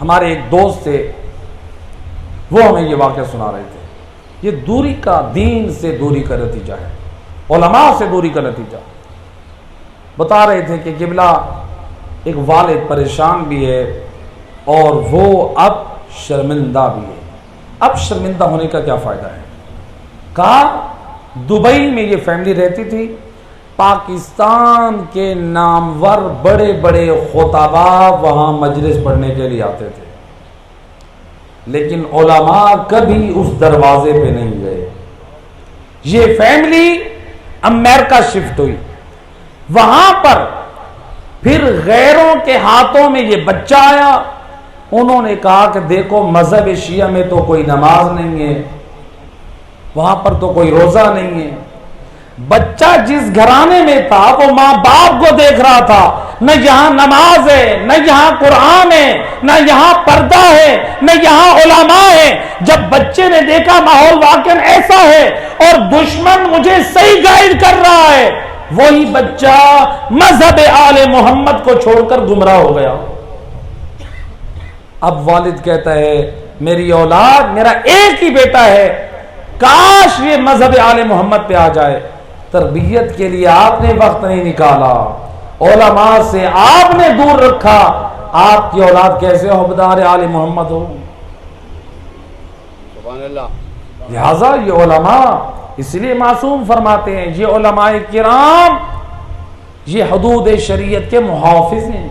ہمارے ایک دوست تھے، وہ ہمیں یہ واقعہ سنا رہے تھے۔ یہ دوری کا، دین سے دوری کا نتیجہ ہے، علماء سے دوری کا نتیجہ۔ بتا رہے تھے کہ قبلہ ایک والد پریشان بھی ہے اور وہ اب شرمندہ بھی ہے۔ اب شرمندہ ہونے کا کیا فائدہ ہے؟ کہا دبئی میں یہ فیملی رہتی تھی، پاکستان کے نامور بڑے بڑے خطباء وہاں مجلس پڑھنے کے لیے آتے تھے، لیکن علماء کبھی اس دروازے پہ نہیں گئے۔ یہ فیملی امریکہ شفٹ ہوئی، وہاں پر پھر غیروں کے ہاتھوں میں یہ بچہ آیا۔ انہوں نے کہا کہ دیکھو مذہب شیعہ میں تو کوئی نماز نہیں ہے، وہاں پر تو کوئی روزہ نہیں ہے۔ بچہ جس گھرانے میں تھا وہ ماں باپ کو دیکھ رہا تھا، نہ یہاں نماز ہے، نہ یہاں قرآن ہے، نہ یہاں پردہ ہے، نہ یہاں علماء ہے۔ جب بچے نے دیکھا ماحول واقعا ایسا ہے اور دشمن مجھے صحیح گائیڈ کر رہا ہے، وہی بچہ مذہب آل محمد کو چھوڑ کر گمراہ ہو گیا۔ اب والد کہتا ہے میری اولاد، میرا ایک ہی بیٹا ہے، کاش یہ مذہب آل محمد پہ آ جائے۔ تربیت کے لیے آپ نے وقت نہیں نکالا، علماء سے آپ نے دور رکھا، آپ کی اولاد کیسے حوبدار آل محمد ہو؟ سبحان اللہ۔ لہذا یہ علماء اس لیے معصوم فرماتے ہیں، یہ علماء کرام یہ حدود شریعت کے محافظ ہیں۔